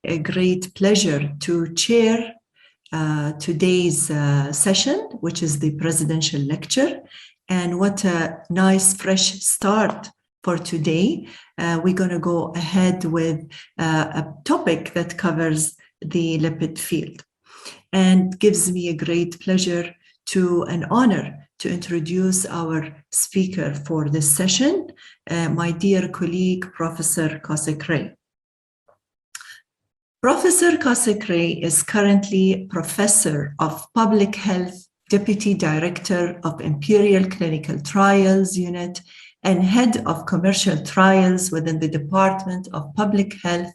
a great pleasure to chair today's session, which is the presidential lecture. And what a nice fresh start for today. We're going to go ahead with a topic that covers the lipid field, and gives me a great pleasure and honor to introduce our speaker for this session, my dear colleague, Professor Kaushik Ray. Professor Kaushik Ray is currently Professor of Public Health, Deputy Director of Imperial Clinical Trials Unit, and Head of Commercial Trials within the Department of Public Health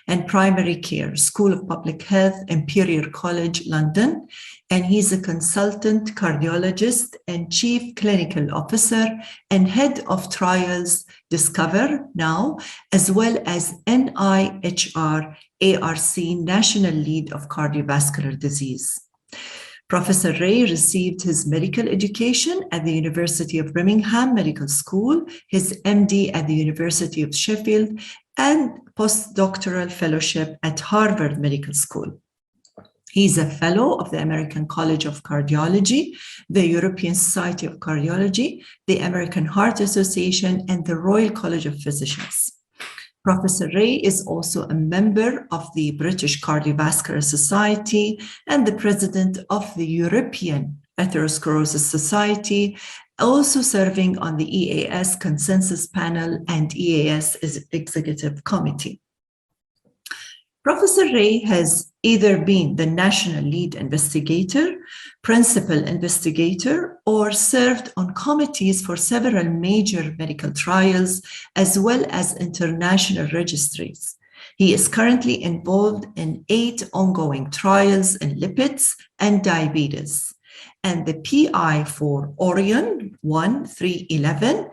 and Primary Care, School of Public Health, Imperial College, London. And he's a consultant cardiologist and Chief Clinical Officer and Head of Trials Discover now, as well as NIHR ARC National Lead of Cardiovascular Disease. Professor Ray received his medical education at the University of Birmingham Medical School, his MD at the University of Sheffield, and postdoctoral fellowship at Harvard Medical School. He's a fellow of the American College of Cardiology, the European Society of Cardiology, the American Heart Association, and the Royal College of Physicians. Professor Ray is also a member of the British Cardiovascular Society and the president of the European Atherosclerosis Society, also serving on the EAS Consensus Panel and EAS Executive Committee. Professor Ray has either been the national lead investigator, principal investigator, or served on committees for several major medical trials, as well as international registries. He is currently involved in 8 ongoing trials in lipids and diabetes, and the PI for Orion 1-3-11.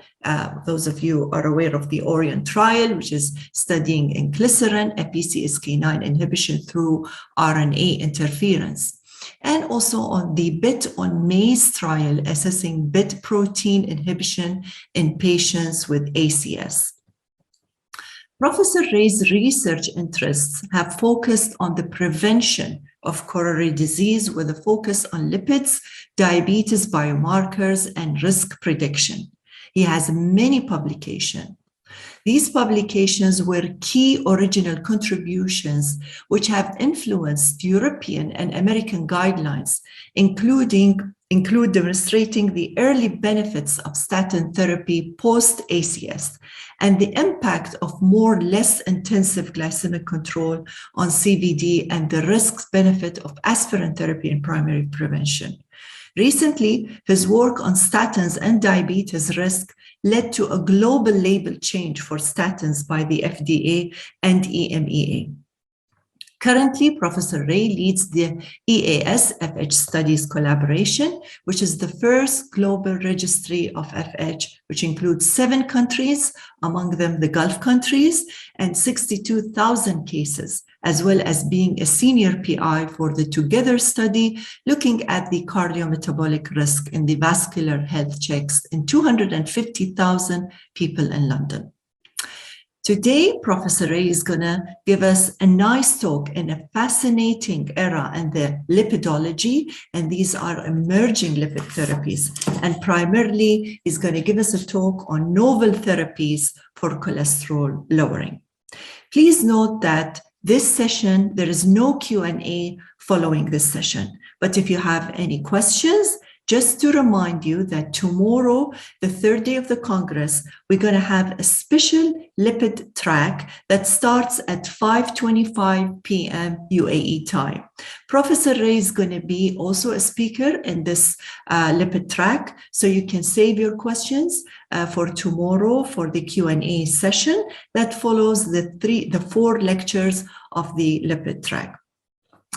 Those of you are aware of the Orion trial, which is studying Inclysarum, a PCSK9 inhibition through RNA interference. And also on the BIT on MAZE trial, assessing BIT protein inhibition in patients with ACS. Professor Ray's research interests have focused on the prevention of coronary disease with a focus on lipids, diabetes biomarkers, and risk prediction. He has many publications. These publications were key original contributions which have influenced European and American guidelines, include demonstrating the early benefits of statin therapy post-ACS and the impact of more or less intensive glycemic control on CVD and the risks-benefit of aspirin therapy in primary prevention. Recently, his work on statins and diabetes risk led to a global label change for statins by the FDA and EMEA. Currently, Professor Ray leads the EAS-FH Studies collaboration, which is the first global registry of FH, which includes 7 countries, among them the Gulf countries, and 62,000 cases, as well as being a senior PI for the Together study, looking at the cardiometabolic risk in the vascular health checks in 250,000 people in London. Today, Professor Ray is going to give us a nice talk in a fascinating era in the lipidology, and these are emerging lipid therapies. And primarily, he's going to give us a talk on novel therapies for cholesterol lowering. Please note that this session, there is no Q&A following this session. But if you have any questions, just to remind you that tomorrow, the 3rd day of the Congress, we're going to have a special lipid track that starts at 5:25 p.m. UAE time. Professor Ray is going to be also a speaker in this lipid track, so you can save your questions for tomorrow for the Q&A session that follows the 4 lectures of the lipid track.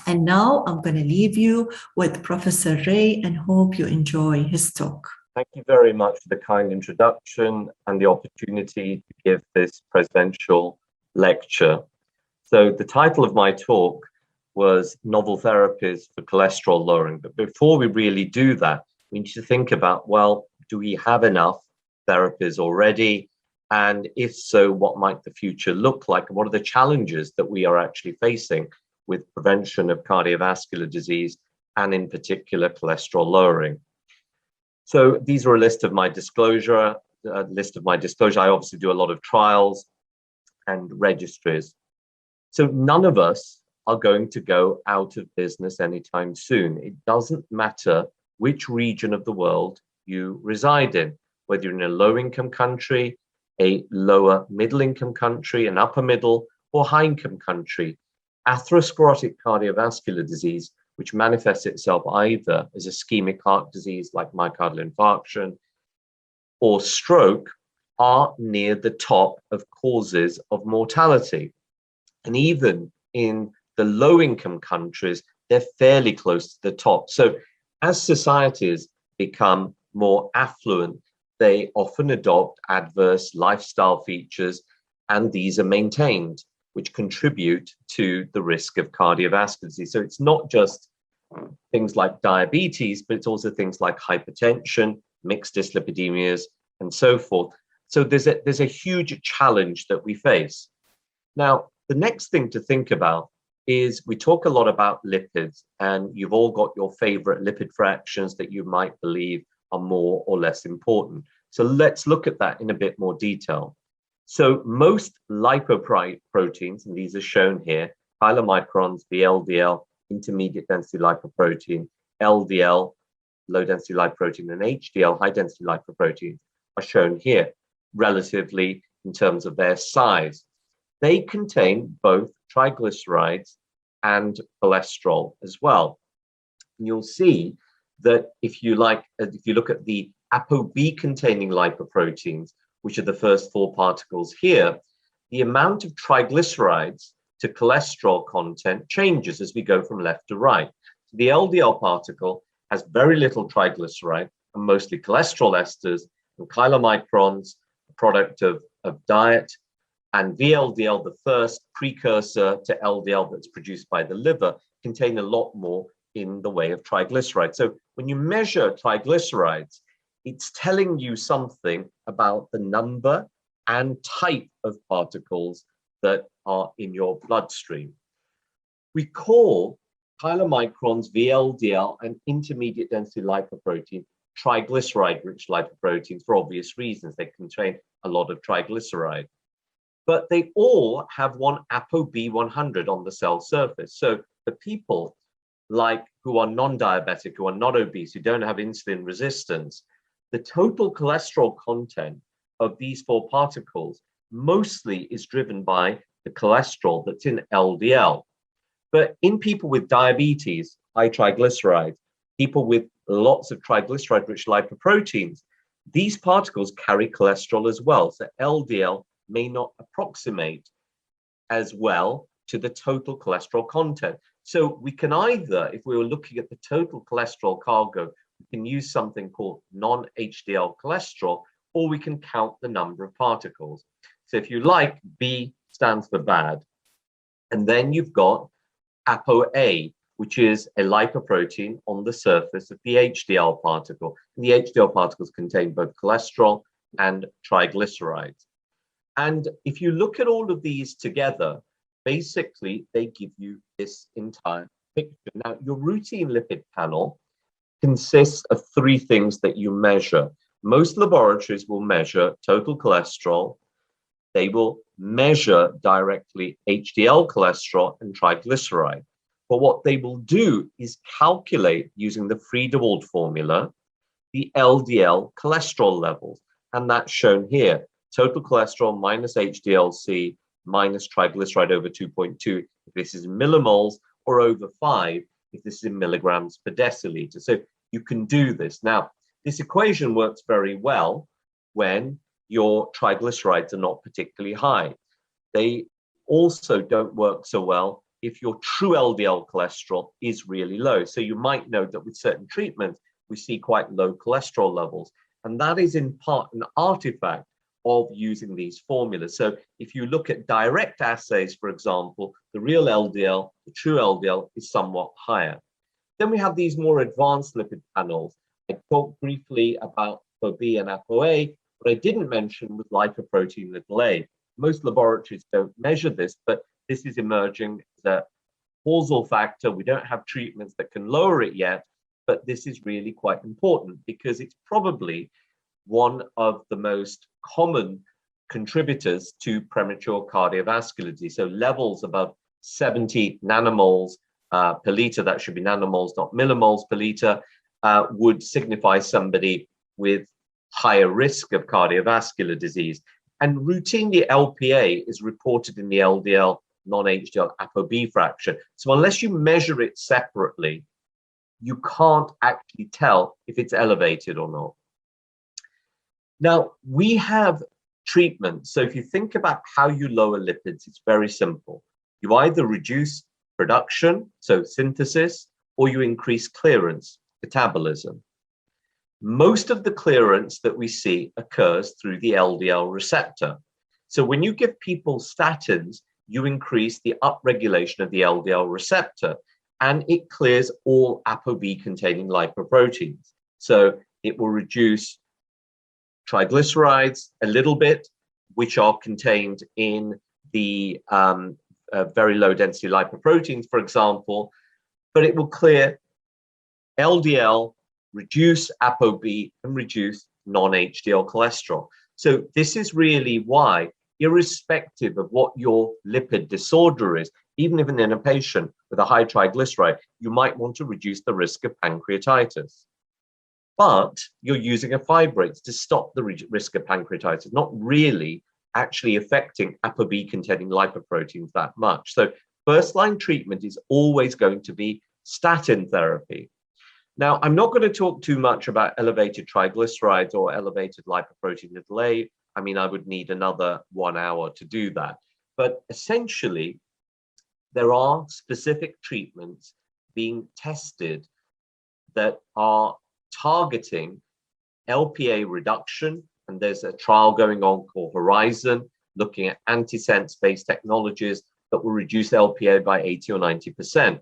And now I'm going to leave you with Professor Ray and hope you enjoy his talk. Thank you very much for the kind introduction and the opportunity to give this presidential lecture. So the title of my talk was Novel Therapies for Cholesterol Lowering. But before we really do that, we need to think about, well, do we have enough therapies already? And if so, what might the future look like? And what are the challenges that we are actually facing with prevention of cardiovascular disease and in particular cholesterol lowering? So these are a list of my disclosure, I obviously do a lot of trials and registries. So none of us are going to go out of business anytime soon. It doesn't matter which region of the world you reside in, whether you're in a low-income country, a lower middle-income country, an upper middle, or high-income country. Atherosclerotic cardiovascular disease, which manifests itself either as ischemic heart disease like myocardial infarction or stroke, are near the top of causes of mortality. And even in the low-income countries, they're fairly close to the top. So as societies become more affluent, they often adopt adverse lifestyle features, and these are maintained, which contribute to the risk of cardiovascular disease. So it's not just things like diabetes, but it's also things like hypertension, mixed dyslipidemias, and so forth. So there's a huge challenge that we face. Now, the next thing to think about is we talk a lot about lipids, and you've all got your favorite lipid fractions that you might believe are more or less important. So let's look at that in a bit more detail. So most lipoproteins, and these are shown here, chylomicrons, VLDL, intermediate density lipoprotein, LDL, low density lipoprotein, and HDL, high density lipoprotein, are shown here relatively in terms of their size. They contain both triglycerides and cholesterol as well. And you'll see that if you look at the ApoB containing lipoproteins, which are the first four particles here, the amount of triglycerides to cholesterol content changes as we go from left to right. So the LDL particle has very little triglyceride and mostly cholesterol esters, and chylomicrons, a product of diet, and VLDL, the first precursor to LDL that's produced by the liver, contain a lot more in the way of triglycerides. So when you measure triglycerides, it's telling you something about the number and type of particles that are in your bloodstream. We call chylomicrons, VLDL, and intermediate density lipoprotein triglyceride-rich lipoproteins for obvious reasons. They contain a lot of triglyceride. But they all have one ApoB100 on the cell surface. So the people who are non-diabetic, who are not obese, who don't have insulin resistance, the total cholesterol content of these four particles mostly is driven by the cholesterol that's in LDL. But in people with diabetes, high triglycerides, people with lots of triglyceride-rich lipoproteins, these particles carry cholesterol as well. So LDL may not approximate as well to the total cholesterol content. So we can either, if we were looking at the total cholesterol cargo, we can use something called non-HDL cholesterol, or we can count the number of particles. So if you like, B stands for bad. And then you've got ApoA, which is a lipoprotein on the surface of the HDL particle. And the HDL particles contain both cholesterol and triglycerides. And if you look at all of these together, basically they give you this entire picture. Now, your routine lipid panel consists of three things that you measure. Most laboratories will measure total cholesterol. They will measure directly HDL cholesterol and triglyceride. But what they will do is calculate, using the Friedewald formula, the LDL cholesterol levels. And that's shown here. Total cholesterol minus HDL-C minus triglyceride over 2.2 if this is in millimoles, or over 5 if this is in milligrams per deciliter. So you can do this. Now, this equation works very well when your triglycerides are not particularly high. They also don't work so well if your true LDL cholesterol is really low. So you might know that with certain treatments, we see quite low cholesterol levels. And that is in part an artifact of using these formulas. So if you look at direct assays, for example, the real LDL, the true LDL is somewhat higher. Then we have these more advanced lipid panels. I talked briefly about ApoB and ApoA. What I didn't mention was lipoprotein little a. Most laboratories don't measure this, but this is emerging as a causal factor. We don't have treatments that can lower it yet, but this is really quite important because it's probably one of the most common contributors to premature cardiovascular disease. So levels above 70 nanomoles per liter, that should be nanomoles, not millimoles per liter, would signify somebody with higher risk of cardiovascular disease. And routinely LPA is reported in the LDL non-HDL ApoB fraction. So unless you measure it separately, you can't actually tell if it's elevated or not. Now, we have treatments. So if you think about how you lower lipids, it's very simple. You either reduce production, so synthesis, or you increase clearance, metabolism. Most of the clearance that we see occurs through the LDL receptor. So when you give people statins, you increase the upregulation of the LDL receptor, and it clears all ApoB-containing lipoproteins. So it will reduce triglycerides a little bit, which are contained in the very low density lipoproteins, for example, but it will clear LDL, reduce ApoB, and reduce non-HDL cholesterol. So this is really why, irrespective of what your lipid disorder is, even if in a patient with a high triglyceride, you might want to reduce the risk of pancreatitis. But you're using a fibrate to stop the risk of pancreatitis, not really actually affecting ApoB-containing lipoproteins that much. So first-line treatment is always going to be statin therapy. Now, I'm not going to talk too much about elevated triglycerides or elevated lipoprotein little a. I mean, I would need another 1 hour to do that. But essentially, there are specific treatments being tested that are targeting LPA reduction. And there's a trial going on called Horizon, looking at antisense-based technologies that will reduce LPA by 80 or 90%.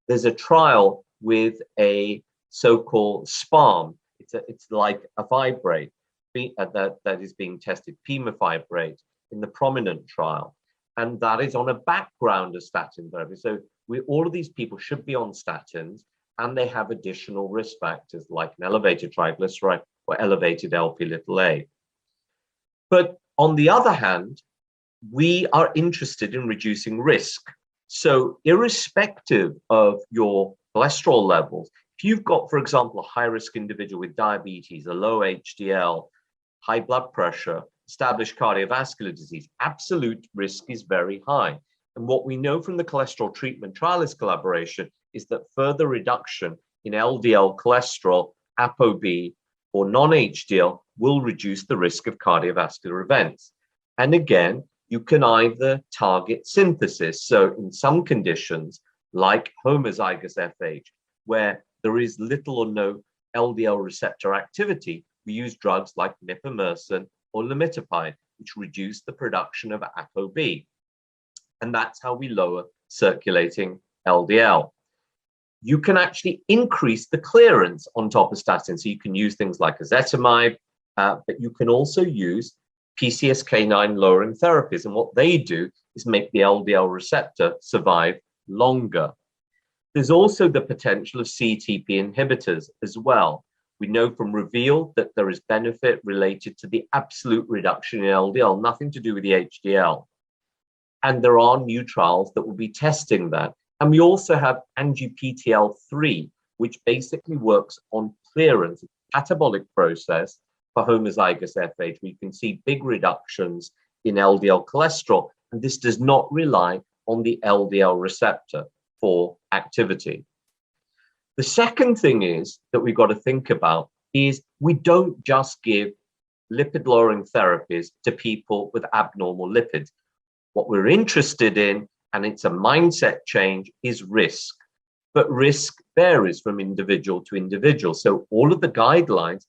There's a trial with a so-called SPARM. It's like a fibrate that is being tested, pemafibrate, in the prominent trial. And that is on a background of statin therapy. So all of these people should be on statins, and they have additional risk factors like an elevated triglyceride or elevated LP little a. But on the other hand, we are interested in reducing risk. So irrespective of your cholesterol levels, if you've got, for example, a high-risk individual with diabetes, a low HDL, high blood pressure, established cardiovascular disease, absolute risk is very high. And what we know from the cholesterol treatment trialist collaboration is that further reduction in LDL cholesterol, ApoB, or non-HDL will reduce the risk of cardiovascular events. And again, you can either target synthesis. So in some conditions, like homozygous FH, where there is little or no LDL receptor activity, we use drugs like mipamersen or lamictal, which reduce the production of ApoB. And that's how we lower circulating LDL. You can actually increase the clearance on top of statins. So you can use things like ezetimibe, but you can also use PCSK9 lowering therapies. And what they do is make the LDL receptor survive longer. There's also the potential of CETP inhibitors as well. We know from REVEAL that there is benefit related to the absolute reduction in LDL, nothing to do with the HDL. And there are new trials that will be testing that. And we also have ANGPTL3, which basically works on clearance, catabolic process for homozygous FH. We can see big reductions in LDL cholesterol, and this does not rely on the LDL receptor for activity. The second thing is that we've got to think about is we don't just give lipid-lowering therapies to people with abnormal lipids. What we're interested in, and it's a mindset change, is risk. But risk varies from individual to individual. So all of the guidelines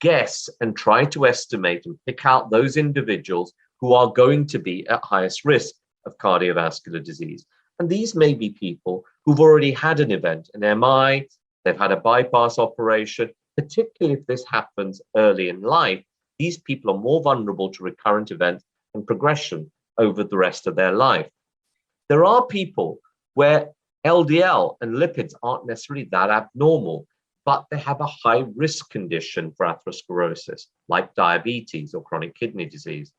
guess and try to estimate and pick out those individuals who are going to be at highest risk of cardiovascular disease. And these may be people who've already had an event, an MI, they've had a bypass operation, particularly if this happens early in life. these people are more vulnerable to recurrent events and progression over the rest of their life. There are people where LDL and lipids aren't necessarily that abnormal, but they have a high risk condition for atherosclerosis, like diabetes or chronic kidney disease.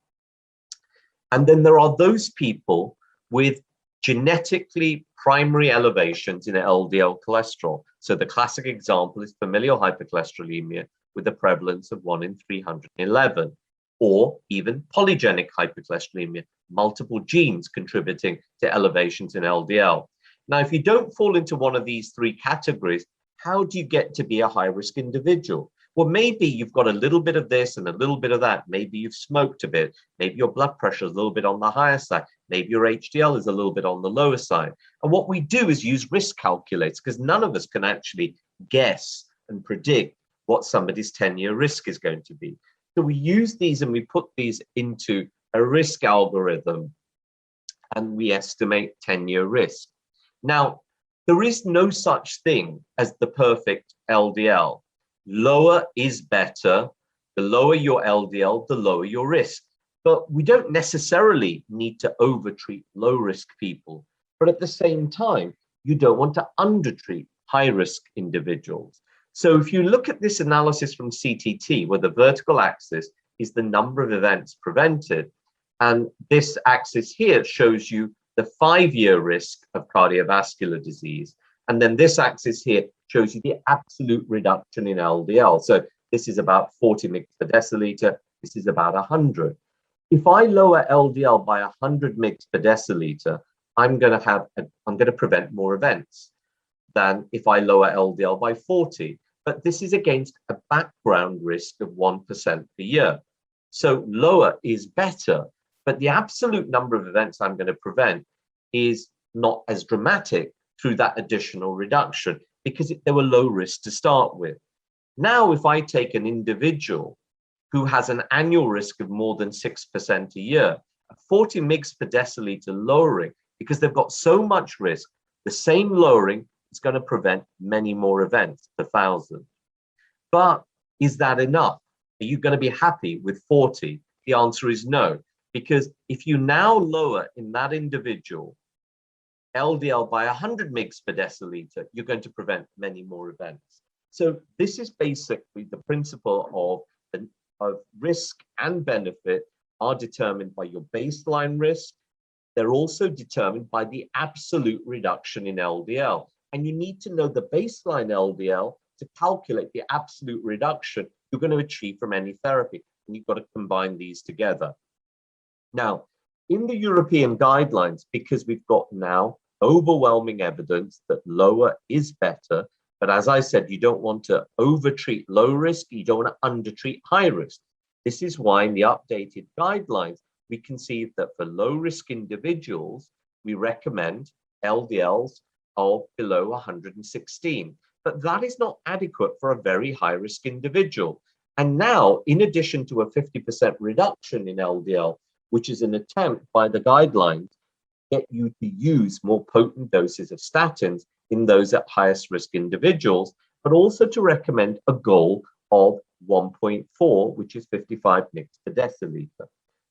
And then there are those people with genetically primary elevations in LDL cholesterol. So the classic example is familial hypercholesterolemia with a prevalence of 1 in 311, or even polygenic hypercholesterolemia, multiple genes contributing to elevations in LDL. Now, if you don't fall into one of these three categories, how do you get to be a high-risk individual? Well, maybe you've got a little bit of this and a little bit of that. Maybe you've smoked a bit. Maybe your blood pressure is a little bit on the higher side. Maybe your HDL is a little bit on the lower side. And what we do is use risk calculators, because none of us can actually guess and predict what somebody's 10-year risk is going to be. So we use these and we put these into a risk algorithm and we estimate 10-year risk. Now, there is no such thing as the perfect LDL. Lower is better. The lower your LDL, the lower your risk. But we don't necessarily need to overtreat low-risk people. But at the same time, you don't want to undertreat high-risk individuals. So if you look at this analysis from CTT, where the vertical axis is the number of events prevented, and this axis here shows you the 5-year risk of cardiovascular disease. And then this axis here shows you the absolute reduction in LDL. So this is about 40 mg per deciliter. This is about 100. If I lower LDL by 100 mg per deciliter, I'm going to prevent more events than if I lower LDL by 40. But this is against a background risk of 1% per year. So lower is better, but the absolute number of events I'm going to prevent is not as dramatic through that additional reduction, because they were low risk to start with. Now, if I take an individual who has an annual risk of more than 6% a year, a 40 mg per deciliter lowering, because they've got so much risk, the same lowering is going to prevent many more events per 1,000. But is that enough? Are you going to be happy with 40? The answer is no, because if you now lower in that individual LDL by 100 mg per deciliter, you're going to prevent many more events. So this is basically the principle of risk and benefit are determined by your baseline risk. They're also determined by the absolute reduction in LDL. And you need to know the baseline LDL to calculate the absolute reduction you're going to achieve from any therapy. And you've got to combine these together. Now, in the European guidelines, because we've got now overwhelming evidence that lower is better, but as I said, you don't want to overtreat low risk, you don't want to undertreat high risk. This is why in the updated guidelines, we conceive that for low risk individuals, we recommend LDLs of below 116. But that is not adequate for a very high risk individual. And now, in addition to a 50% reduction in LDL, which is an attempt by the guidelines get you to use more potent doses of statins in those at highest risk individuals, but also to recommend a goal of 1.4, which is 55 mg per deciliter.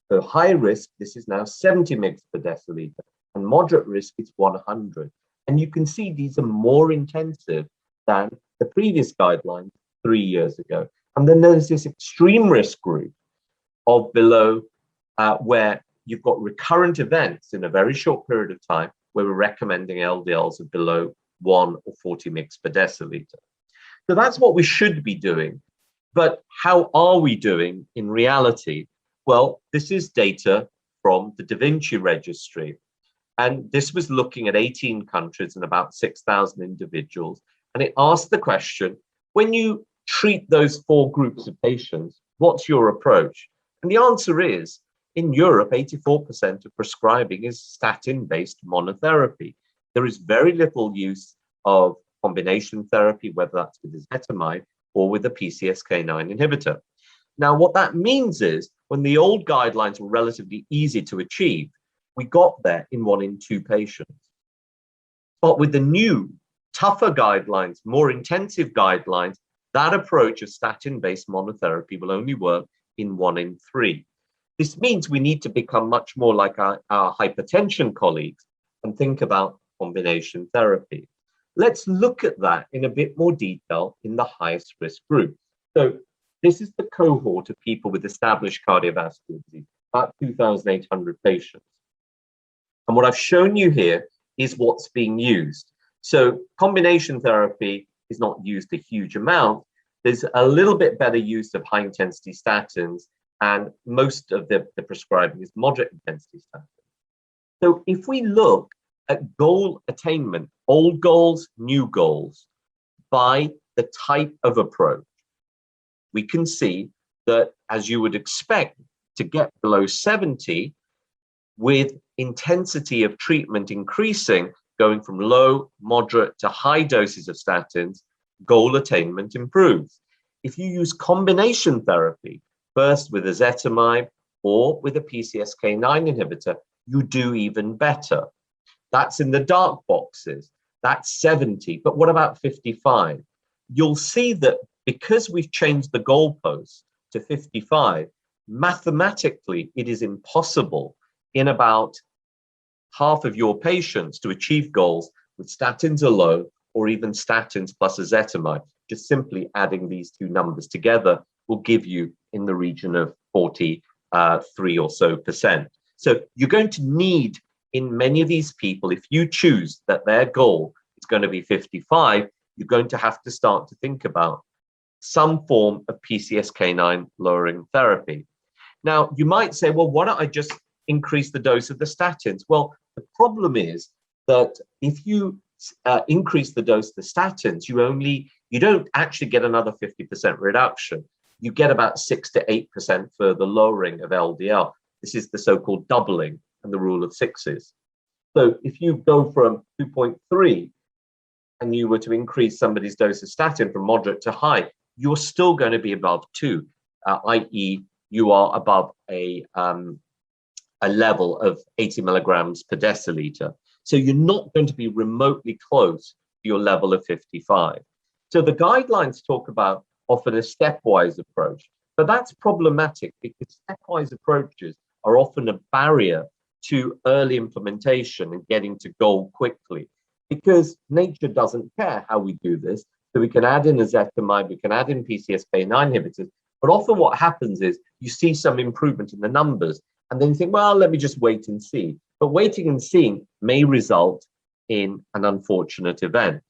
So high risk, this is now 70 mg per deciliter, and moderate risk is 100. And you can see these are more intensive than the previous guidelines 3 years ago. And then there's this extreme risk group of below where you've got recurrent events in a very short period of time where we're recommending LDLs of below 1 or 40 mg per deciliter. So that's what we should be doing. But how are we doing in reality? Well, this is data from the Davinci Registry. And this was looking at 18 countries and about 6,000 individuals. And it asked the question, when you treat those 4 groups of patients, what's your approach? And the answer is, in Europe, 84% of prescribing is statin-based monotherapy. There is very little use of combination therapy, whether that's with ezetimibe or with a PCSK9 inhibitor. Now, what that means is, when the old guidelines were relatively easy to achieve, we got there in 1 in 2 patients. But with the new, tougher guidelines, more intensive guidelines, that approach of statin-based monotherapy will only work in 1 in 3. This means we need to become much more like our hypertension colleagues and think about combination therapy. Let's look at that in a bit more detail in the highest risk group. So this is the cohort of people with established cardiovascular disease, about 2,800 patients. And what I've shown you here is what's being used. So combination therapy is not used a huge amount. There's a little bit better use of high intensity statins, and most of the prescribing is moderate intensity statins. So if we look at goal attainment, old goals, new goals, by the type of approach, we can see that, as you would expect, to get below 70, with intensity of treatment increasing, going from low, moderate to high doses of statins, goal attainment improves. If you use combination therapy, first with ezetimibe or with a PCSK9 inhibitor, you do even better. That's in the dark boxes. That's 70. But what about 55? You'll see that because we've changed the goalpost to 55, mathematically, it is impossible in about half of your patients to achieve goals with statins alone or even statins plus ezetimibe. Just simply adding these two numbers together will give you in the region of 43 or so %. So you're going to need, in many of these people, if you choose that their goal is going to be 55, you're going to have to start to think about some form of PCSK9 lowering therapy. Now, you might say, well, why don't I just increase the dose of the statins? Well, the problem is that if you increase the dose of the statins, you don't actually get another 50% reduction. You get about 6 to 8% further lowering of LDL. This is the so-called doubling and the rule of sixes. So if you go from 2.3 and you were to increase somebody's dose of statin from moderate to high, you're still going to be above 2, i.e. you are above a level of 80 milligrams per deciliter. So you're not going to be remotely close to your level of 55. So the guidelines talk about often a stepwise approach, but that's problematic because stepwise approaches are often a barrier to early implementation and getting to goal quickly, because nature doesn't care how we do this. So we can add in ezetimibe, we can add in PCSK9 inhibitors, but often what happens is you see some improvement in the numbers and then you think, well, let me just wait and see. But waiting and seeing may result in an unfortunate event.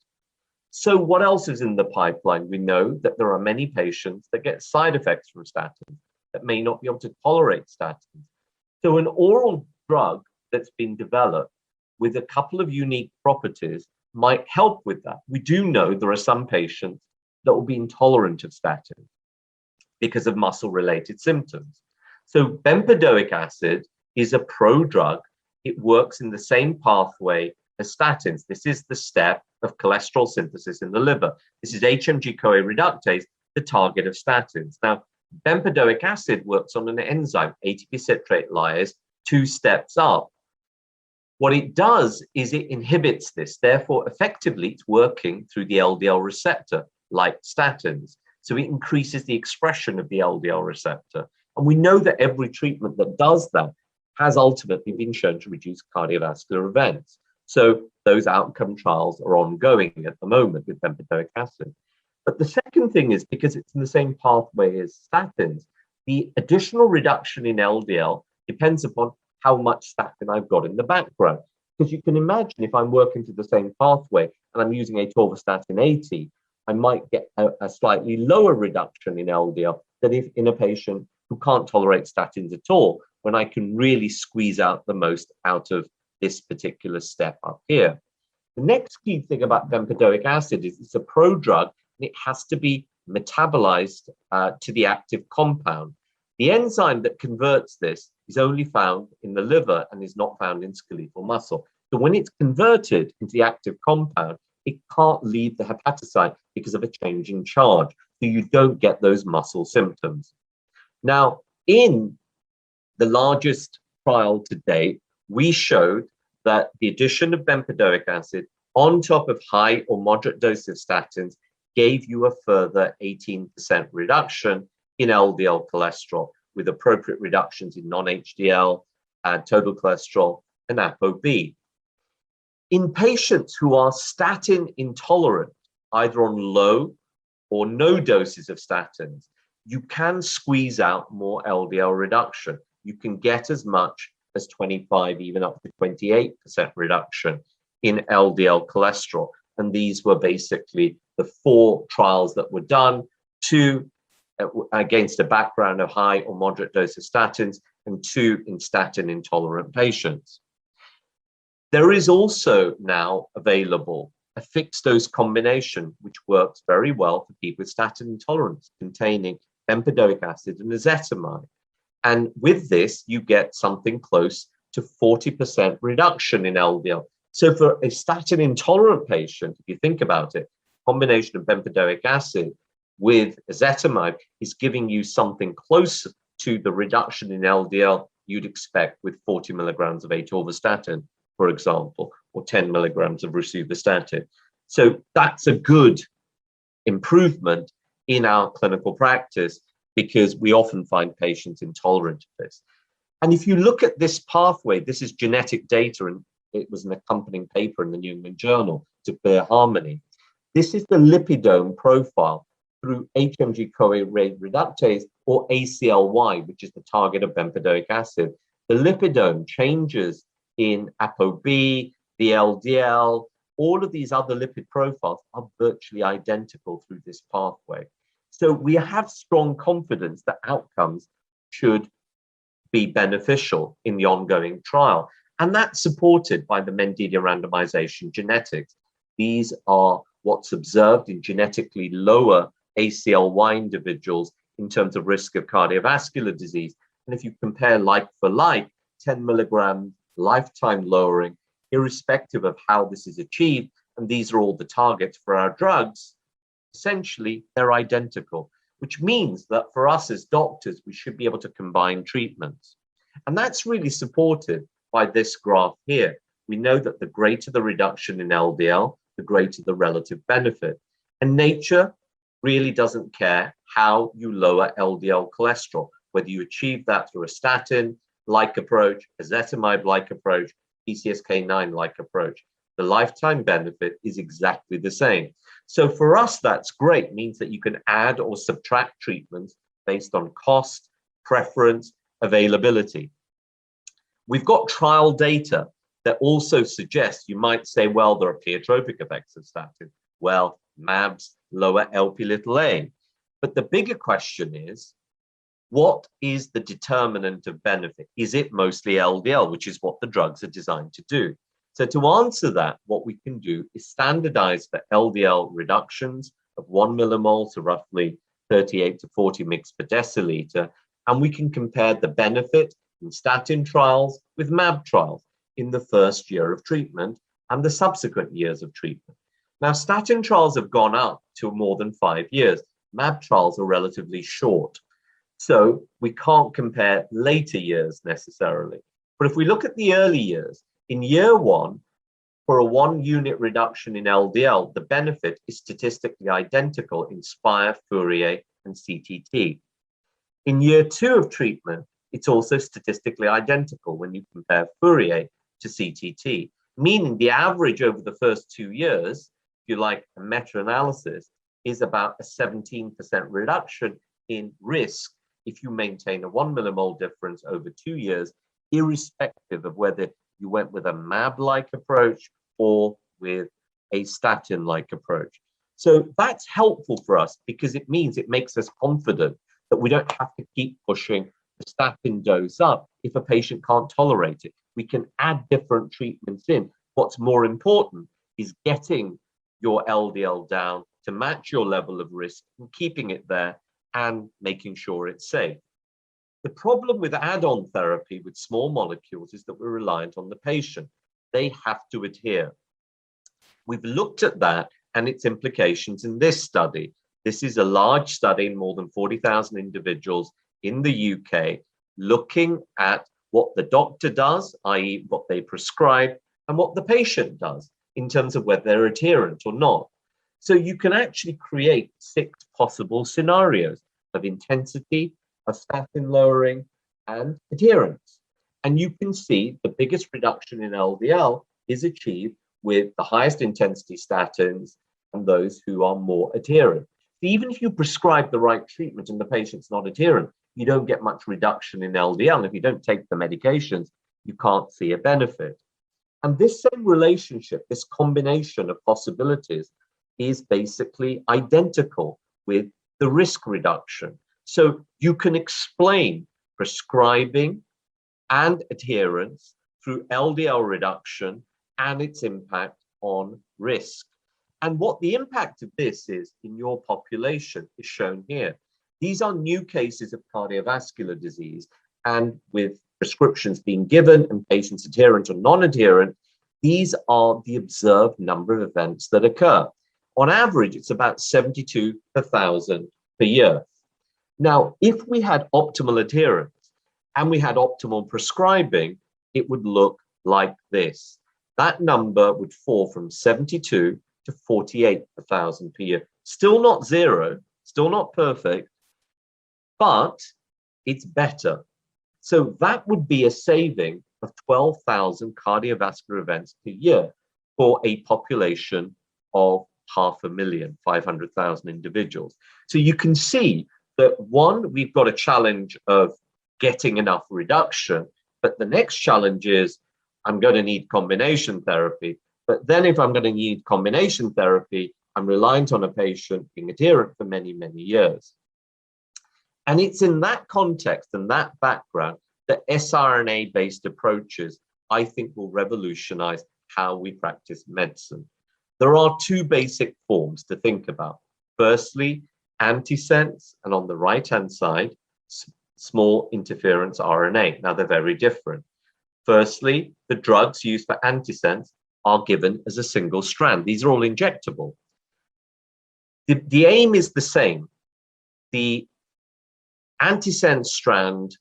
So what else is in the pipeline? We know that there are many patients that get side effects from statins that may not be able to tolerate statins. So an oral drug that's been developed with a couple of unique properties might help with that. We do know there are some patients that will be intolerant of statins because of muscle-related symptoms. So bemperdoic acid is a prodrug. It works in the same pathway as statins. This is the step of cholesterol synthesis in the liver. This is HMG-CoA reductase, the target of statins. Now, bemperdoic acid works on an enzyme, ATP citrate lyase, 2 steps up. What it does is it inhibits this. Therefore, effectively, it's working through the LDL receptor like statins. So it increases the expression of the LDL receptor. And we know that every treatment that does that has ultimately been shown to reduce cardiovascular events. So those outcome trials are ongoing at the moment with bemperdoic acid. But the second thing is, because it's in the same pathway as statins, the additional reduction in LDL depends upon how much statin I've got in the background. Because you can imagine if I'm working to the same pathway and I'm using atorvastatin 80, I might get a slightly lower reduction in LDL than if in a patient who can't tolerate statins at all, when I can really squeeze out the most out of this particular step up here. The next key thing about bemperdoic acid is it's a prodrug, and it has to be metabolized to the active compound. The enzyme that converts this is only found in the liver and is not found in skeletal muscle. So when it's converted into the active compound, it can't leave the hepatocyte because of a change in charge. So you don't get those muscle symptoms. Now, in the largest trial to date, we showed that the addition of bemperdoic acid on top of high or moderate doses of statins gave you a further 18% reduction in LDL cholesterol with appropriate reductions in non-HDL, total cholesterol, and ApoB. In patients who are statin intolerant, either on low or no doses of statins, you can squeeze out more LDL reduction. You can get as much as 25, even up to 28% reduction in LDL cholesterol. And these were basically the 4 trials that were done, 2 against a background of high or moderate dose of statins and 2 in statin intolerant patients. There is also now available a fixed dose combination, which works very well for people with statin intolerance, containing bemperdoic acid and ezetimibe. And with this, you get something close to 40% reduction in LDL. So for a statin intolerant patient, if you think about it, combination of bemperdoic acid with ezetimibe is giving you something close to the reduction in LDL you'd expect with 40 milligrams of atorvastatin, for example, or 10 milligrams of rosuvastatin. So that's a good improvement in our clinical practice, because we often find patients intolerant to this. And if you look at this pathway, this is genetic data, and it was an accompanying paper in the New England Journal to bear harmony. This is the lipidome profile through HMG-CoA reductase, or ACLY, which is the target of bemperdoic acid. The lipidome changes in ApoB, the LDL, all of these other lipid profiles are virtually identical through this pathway. So we have strong confidence that outcomes should be beneficial in the ongoing trial. And that's supported by the Mendidia randomization genetics. These are what's observed in genetically lower ACLY individuals in terms of risk of cardiovascular disease. And if you compare like for like, 10 milligram lifetime lowering, irrespective of how this is achieved, and these are all the targets for our drugs, essentially they're identical, which means that for us as doctors, we should be able to combine treatments. And that's really supported by this graph here. We know that the greater the reduction in LDL, the greater the relative benefit. And nature really doesn't care how you lower LDL cholesterol, whether you achieve that through a statin-like approach, ezetimibe-like approach, PCSK9-like approach. The lifetime benefit is exactly the same. So for us, that's great. It means that you can add or subtract treatments based on cost, preference, availability. We've got trial data that also suggests, you might say, well, there are pleiotropic effects of statin. Well, MABs lower Lp(a). But the bigger question is, what is the determinant of benefit? Is it mostly LDL, which is what the drugs are designed to do? So to answer that, what we can do is standardize for LDL reductions of 1 millimole to roughly 38 to 40 mg per deciliter, and we can compare the benefit in statin trials with MAB trials in the first year of treatment and the subsequent years of treatment. Now, statin trials have gone up to more than 5 years. MAB trials are relatively short. So we can't compare later years necessarily. But if we look at the early years, in year 1, for a 1 unit reduction in LDL, the benefit is statistically identical in SPIRE, Fourier, and CTT. In year 2 of treatment, it's also statistically identical when you compare Fourier to CTT, meaning the average over the first 2 years, if you like a meta-analysis, is about a 17% reduction in risk if you maintain a 1 millimole difference over 2 years, irrespective of whether you went with a MAB-like approach or with a statin-like approach. So that's helpful for us because it means it makes us confident that we don't have to keep pushing the statin dose up if a patient can't tolerate it. We can add different treatments in. What's more important is getting your LDL down to match your level of risk and keeping it there and making sure it's safe. The problem with add-on therapy with small molecules is that we're reliant on the patient. They have to adhere. We've looked at that and its implications in this study. This is a large study in more than 40,000 individuals in the UK, looking at what the doctor does, i.e. what they prescribe, and what the patient does in terms of whether they're adherent or not. So you can actually create 6 possible scenarios. of intensity, of statin lowering, and adherence. And you can see the biggest reduction in LDL is achieved with the highest intensity statins and those who are more adherent. So even if you prescribe the right treatment and the patient's not adherent, you don't get much reduction in LDL. And if you don't take the medications, you can't see a benefit. And this same relationship, this combination of possibilities, is basically identical with the risk reduction. So you can explain prescribing and adherence through LDL reduction and its impact on risk. And what the impact of this is in your population is shown here. These are new cases of cardiovascular disease, and with prescriptions being given and patients adherent or non-adherent, these are the observed number of events that occur. On average, it's about 72 per 1,000 per year. Now, if we had optimal adherence and we had optimal prescribing, it would look like this. That number would fall from 72 to 48 per 1,000 per year. Still not zero, still not perfect, but it's better. So that would be a saving of 12,000 cardiovascular events per year for a population of 500,000, 500,000 individuals. So you can see that, one, we've got a challenge of getting enough reduction, but the next challenge is I'm going to need combination therapy. But then if I'm going to need combination therapy, I'm reliant on a patient being adherent for many, many years. And it's in that context and that background that siRNA-based approaches, I think, will revolutionize how we practice medicine. There are two basic forms to think about. Firstly, antisense, and on the right-hand side, small interference RNA. Now, they're very different. Firstly, the drugs used for antisense are given as a single strand. These are all injectable. The aim is the same. The antisense strand,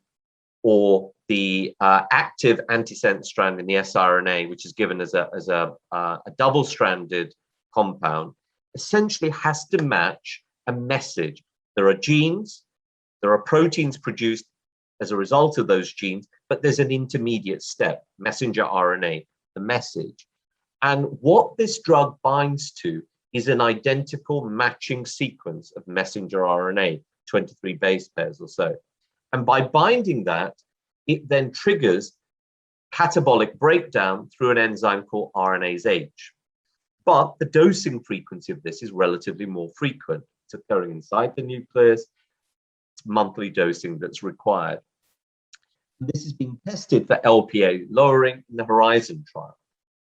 or the active antisense strand in the siRNA, which is given as a double-stranded compound, essentially has to match a message. There are genes, there are proteins produced as a result of those genes, but there's an intermediate step, messenger RNA, the message. And what this drug binds to is an identical matching sequence of messenger RNA, 23 base pairs or so. And by binding that, it then triggers catabolic breakdown through an enzyme called RNase H. But the dosing frequency of this is relatively more frequent. It's occurring inside the nucleus. It's monthly dosing that's required. This is being tested for LPA lowering in the Horizon trial.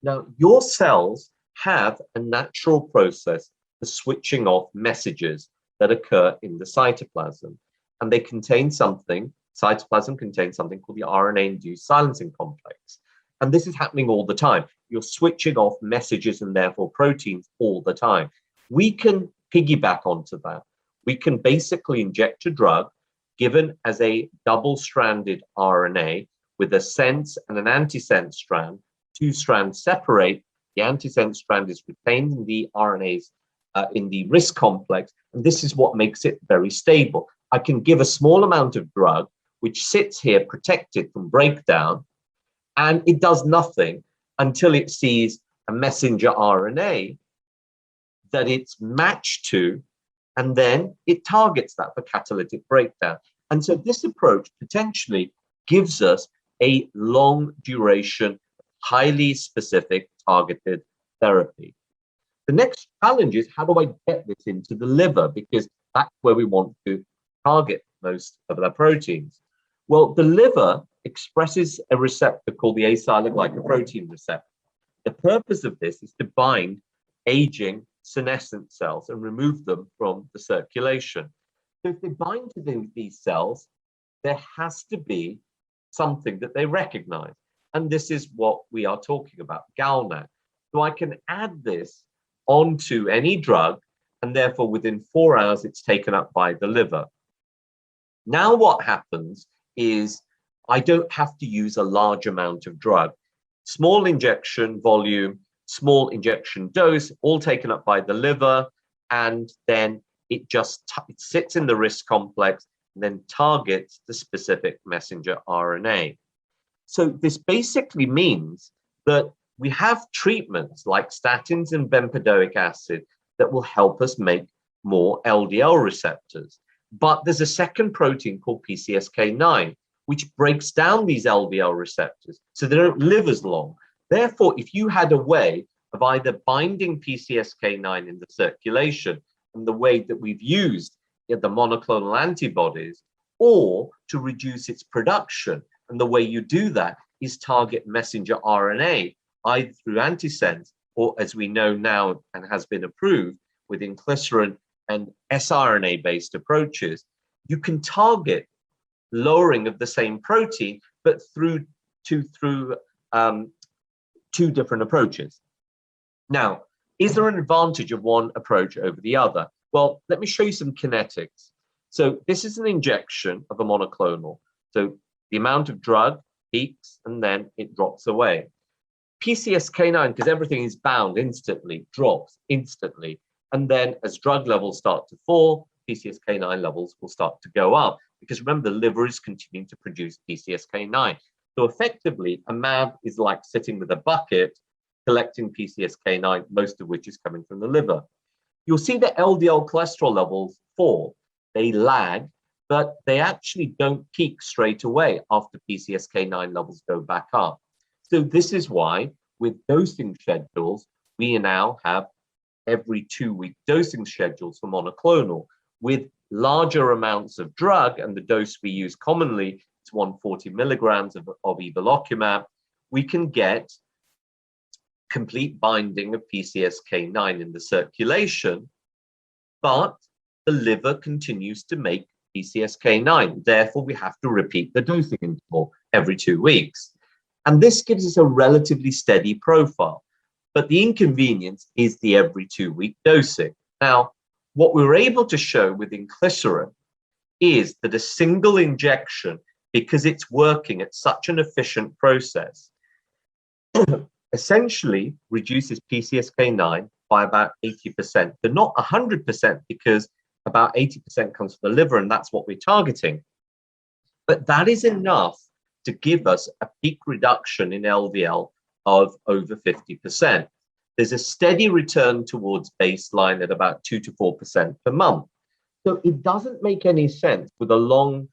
Now, your cells have a natural process for switching off messages that occur in the cytoplasm. And they contain something, cytoplasm contains something called the RNA-induced silencing complex. And this is happening all the time. You're switching off messages and therefore proteins all the time. We can piggyback onto that. We can basically inject a drug given as a double-stranded RNA with a sense and an antisense strand. Two strands separate. The antisense strand is retained in the RNAs in the RISC complex, and this is what makes it very stable. I can give a small amount of drug, which sits here protected from breakdown, and it does nothing until it sees a messenger RNA that it's matched to, and then it targets that for catalytic breakdown. And so this approach potentially gives us a long duration, highly specific targeted therapy. The next challenge is, how do I get this into the liver? Because that's where we want to target most of the proteins. Well, the liver expresses a receptor called the asialoglycoprotein receptor. The purpose of this is to bind aging senescent cells and remove them from the circulation. So if they bind to these cells, there has to be something that they recognize. And this is what we are talking about, GalNAc. So I can add this onto any drug, and therefore within 4 hours, it's taken up by the liver. Now what happens is I don't have to use a large amount of drug. Small injection volume, small injection dose, all taken up by the liver, and then it just it sits in the RISC complex and then targets the specific messenger RNA. So this basically means that we have treatments like statins and bemperdoic acid that will help us make more LDL receptors. But there's a second protein called PCSK9, which breaks down these LDL receptors so they don't live as long. Therefore, if you had a way of either binding PCSK9 in the circulation and the way that we've used the monoclonal antibodies, or to reduce its production, and the way you do that is target messenger RNA, either through antisense or, as we know now and has been approved, with Inclysarum and siRNA-based approaches, you can target lowering of the same protein, but through two different approaches. Now, is there an advantage of one approach over the other? Well, let me show you some kinetics. So this is an injection of a monoclonal. So the amount of drug peaks and then it drops away. PCSK9, because everything is bound instantly, drops instantly. And then as drug levels start to fall, PCSK9 levels will start to go up. Because remember, the liver is continuing to produce PCSK9. So effectively, a MAB is like sitting with a bucket collecting PCSK9, most of which is coming from the liver. You'll see that LDL cholesterol levels fall. They lag, but they actually don't peak straight away after PCSK9 levels go back up. So this is why with dosing schedules, we now have every 2-week dosing schedules for monoclonal with larger amounts of drug, and the dose we use commonly is 140 milligrams of evolocumab. We can get complete binding of PCSK9 in the circulation, but the liver continues to make PCSK9. Therefore, we have to repeat the dosing interval every 2 weeks. And this gives us a relatively steady profile. But the inconvenience is the every 2-week dosing. Now, what we were able to show with Inclysarum is that a single injection, because it's working at such an efficient process, essentially reduces PCSK9 by about 80%, but not 100%, because about 80% comes from the liver, and that's what we're targeting. But that is enough to give us a peak reduction in LDL of over 50%. There's a steady return towards baseline at about 2 to 4% per month. So it doesn't make any sense with a long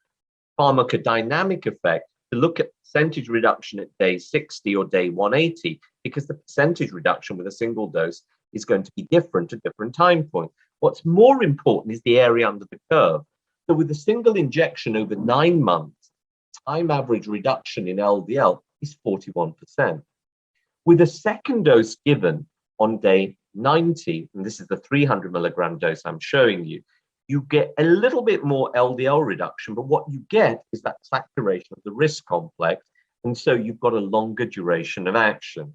pharmacodynamic effect to look at percentage reduction at day 60 or day 180, because the percentage reduction with a single dose is going to be different at different time points. What's more important is the area under the curve. So with a single injection over 9 months, time average reduction in LDL is 41%. With a second dose given on day 90, and this is the 300 milligram dose I'm showing you, you get a little bit more LDL reduction, but what you get is that saturation of the RISC complex, and so you've got a longer duration of action.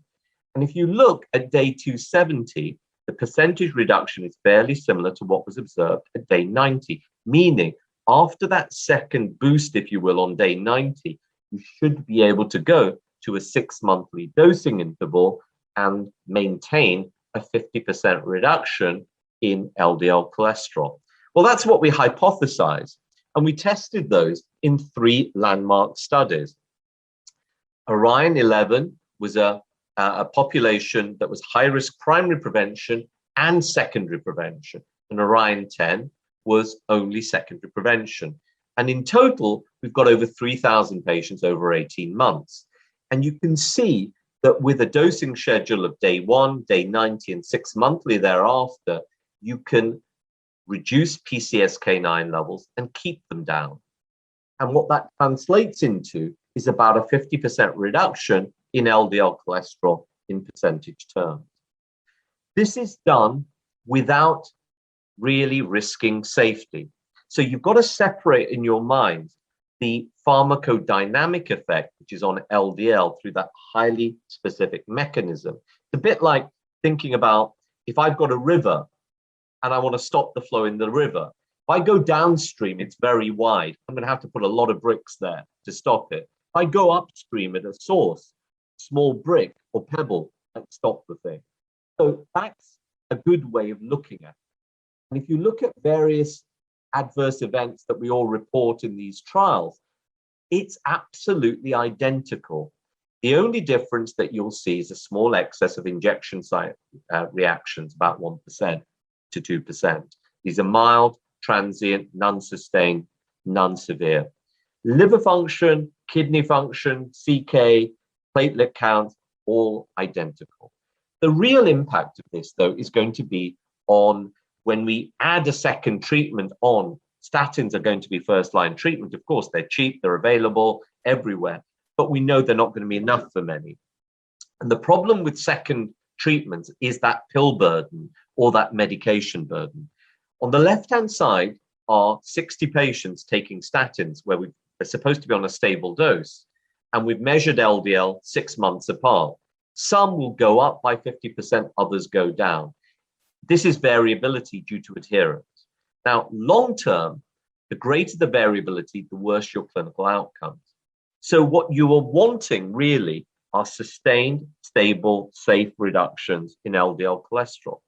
And if you look at day 270, the percentage reduction is fairly similar to what was observed at day 90, meaning after that second boost, if you will, on day 90, you should be able to go to a 6-monthly dosing interval and maintain a 50% reduction in LDL cholesterol. Well, that's what we hypothesized, and we tested those in 3 landmark studies. Orion 11 was a population that was high-risk primary prevention and secondary prevention, and Orion 10 was only secondary prevention. And in total, we've got over 3,000 patients over 18 months. And you can see that with a dosing schedule of day 1, day 90, and 6 monthly thereafter, you can reduce PCSK9 levels and keep them down. And what that translates into is about a 50% reduction in LDL cholesterol in percentage terms. This is done without really risking safety. So you've got to separate in your mind the pharmacodynamic effect, which is on LDL through that highly specific mechanism. It's a bit like thinking about if I've got a river and I want to stop the flow in the river. If I go downstream, it's very wide. I'm going to have to put a lot of bricks there to stop it. If I go upstream at a source, small brick or pebble, and stop the thing. So that's a good way of looking at it. And if you look at various adverse events that we all report in these trials, it's absolutely identical. The only difference that you'll see is a small excess of injection site reactions, about 1% to 2%. These are mild, transient, non-sustained, non-severe. Liver function, kidney function, CK, platelet count, all identical. The real impact of this, though, is going to be on when we add a second treatment on. Statins are going to be first-line treatment. Of course, they're cheap, they're available everywhere, but we know they're not going to be enough for many. And the problem with second treatments is that pill burden or that medication burden. On the left-hand side are 60 patients taking statins where we're supposed to be on a stable dose, and we've measured LDL 6 months apart. Some will go up by 50%, others go down. This is variability due to adherence. Now, long-term, the greater the variability, the worse your clinical outcomes. So what you are wanting really are sustained, stable, safe reductions in LDL cholesterol.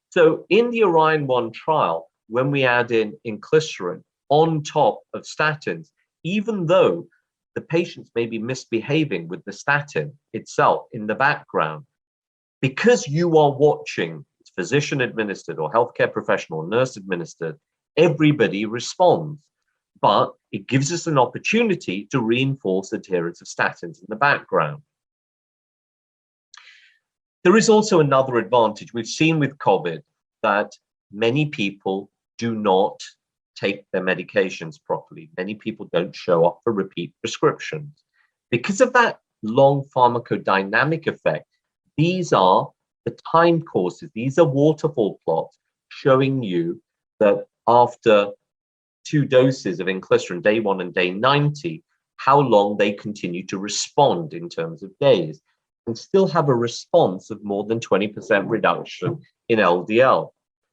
So in the Orion 1 trial, when we add in Inclysarum on top of statins, even though the patients may be misbehaving with the statin itself in the background, because you are watching, it's physician administered or healthcare professional, nurse administered, everybody responds. But it gives us an opportunity to reinforce adherence of statins in the background. There is also another advantage. We've seen with COVID that many people do not take their medications properly. Many people don't show up for repeat prescriptions. Because of that long pharmacodynamic effect, these are the time courses. These are waterfall plots showing you that after 2 doses of Inclysarum, day 1 and day 90, how long they continue to respond in terms of days, and still have a response of more than 20% reduction in LDL.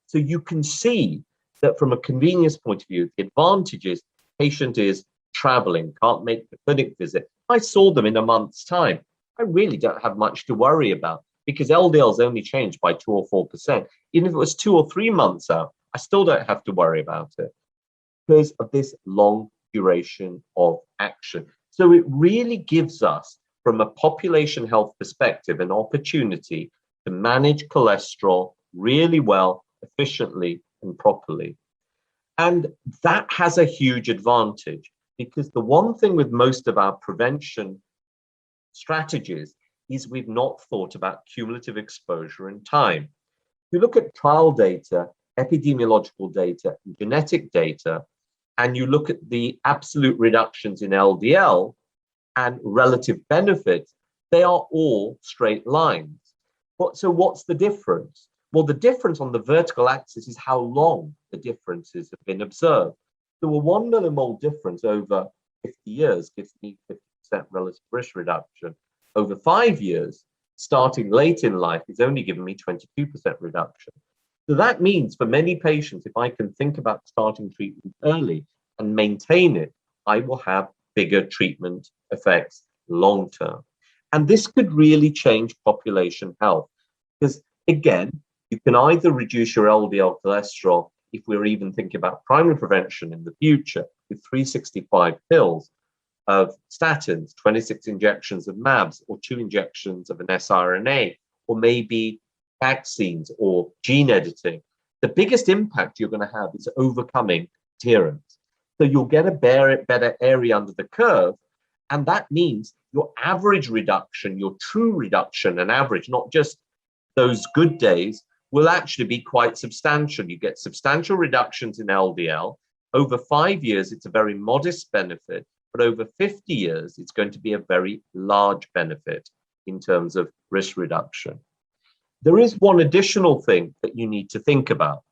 So you can see that from a convenience point of view, the advantage is patient is traveling, can't make the clinic visit. I saw them in a month's time. I really don't have much to worry about because LDL's only changed by 2 or 4%. Even if it was 2 or 3 months out, I still don't have to worry about it because of this long duration of action. So it really gives us, from a population health perspective, an opportunity to manage cholesterol really well, efficiently, and properly. And that has a huge advantage because the one thing with most of our prevention strategies is we've not thought about cumulative exposure in time. If you look at trial data, epidemiological data, and genetic data, and you look at the absolute reductions in LDL and relative benefits, they are all straight lines. So what's the difference? Well, the difference on the vertical axis is how long the differences have been observed. So a 1 millimole difference over 50 years gives me 50% relative risk reduction. Over 5 years, starting late in life, is only giving me 22% reduction. So that means for many patients, if I can think about starting treatment early and maintain it, I will have bigger treatment effects long term. And this could really change population health because, again, you can either reduce your LDL cholesterol if we're even thinking about primary prevention in the future with 365 pills of statins, 26 injections of MABs, or 2 injections of an siRNA, or maybe vaccines or gene editing. The biggest impact you're going to have is overcoming adherence. So you'll get a better area under the curve, and that means your average reduction, your true reduction and average, not just those good days, will actually be quite substantial. You get substantial reductions in LDL. Over 5 years, it's a very modest benefit, but over 50 years, it's going to be a very large benefit in terms of risk reduction. There is one additional thing that you need to think about,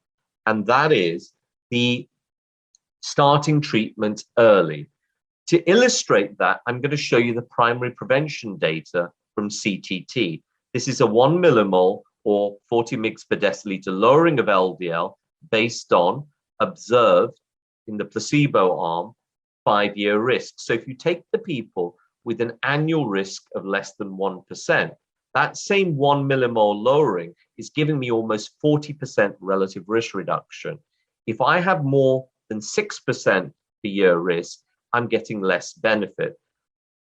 and that is the starting treatment early. To illustrate that, I'm going to show you the primary prevention data from CTT. This is a 1 millimole or 40 mg per deciliter lowering of LDL based on observed in the placebo arm 5-year risk. So if you take the people with an annual risk of less than 1%, that same 1 millimole lowering is giving me almost 40% relative risk reduction. If I have more than 6% per year risk, I'm getting less benefit.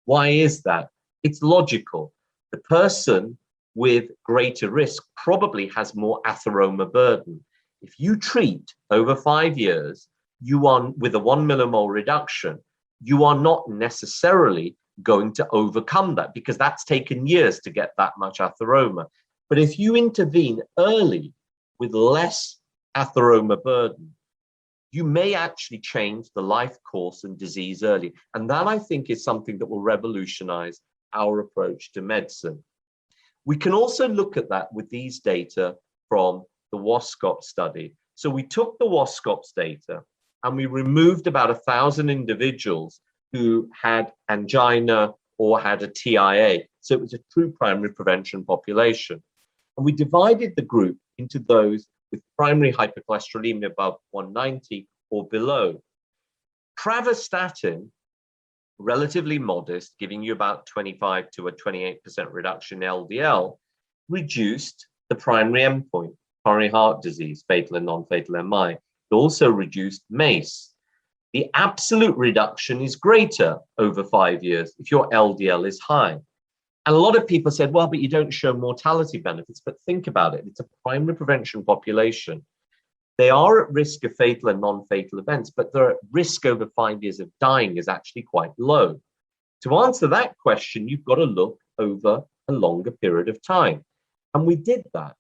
Why is that? It's logical. The person with greater risk probably has more atheroma burden. If you treat over 5 years, you are with a 1 millimole reduction, you are not necessarily going to overcome that because that's taken years to get that much atheroma. But if you intervene early with less atheroma burden, you may actually change the life course and disease early. And that, I think, is something that will revolutionize our approach to medicine. We can also look at that with these data from the Wasco study. So we took the Wasco data and we removed about 1,000 individuals who had angina or had a TIA. So it was a true primary prevention population. And we divided the group into those with primary hypercholesterolemia above 190 or below. Pravastatin, relatively modest, giving you about 25 to a 28% reduction in LDL, reduced the primary endpoint, coronary heart disease, fatal and non-fatal MI. It also reduced MACE. The absolute reduction is greater over 5 years if your LDL is high. And a lot of people said, well, but you don't show mortality benefits. But think about it. It's a primary prevention population. They are at risk of fatal and non-fatal events, but their risk over 5 years of dying is actually quite low. To answer that question, you've got to look over a longer period of time. And we did that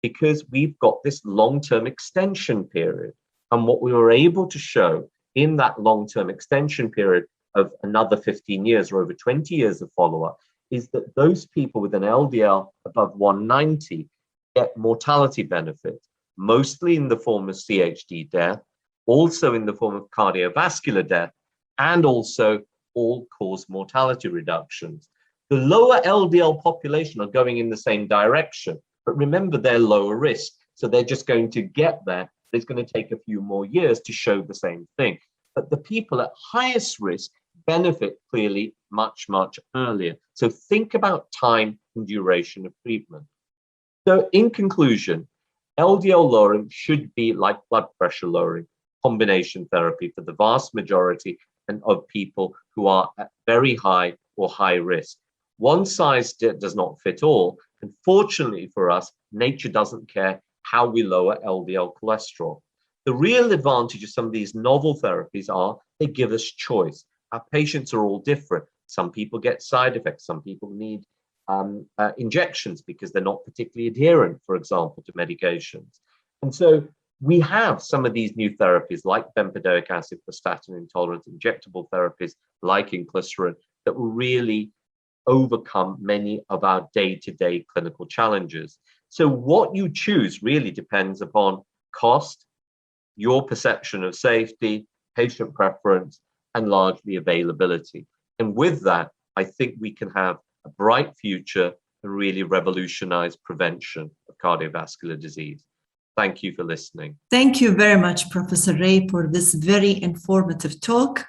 because we've got this long-term extension period. And what we were able to show in that long-term extension period of another 15 years or over 20 years of follow-up is that those people with an LDL above 190 get mortality benefit, mostly in the form of CHD death, also in the form of cardiovascular death, and also all-cause mortality reductions. The lower LDL population are going in the same direction, but remember, they're lower risk, so they're just going to get there. It's going to take a few more years to show the same thing. But the people at highest risk benefit clearly much, much earlier. So think about time and duration of treatment. So in conclusion, LDL lowering should be like blood pressure lowering, combination therapy for the vast majority of people who are at very high or high risk. One size does not fit all. And fortunately for us, nature doesn't care how we lower LDL cholesterol. The real advantage of some of these novel therapies are they give us choice. Our patients are all different. Some people get side effects. Some people need injections because they're not particularly adherent, for example, to medications. And so we have some of these new therapies like Bemperdoic Acid for statin intolerant, injectable therapies like Inclysarum that will really overcome many of our day-to-day clinical challenges. So what you choose really depends upon cost, your perception of safety, patient preference, and largely availability. And with that, I think we can have a bright future and really revolutionize prevention of cardiovascular disease. Thank you for listening. Thank you very much, Professor Ray, for this very informative talk.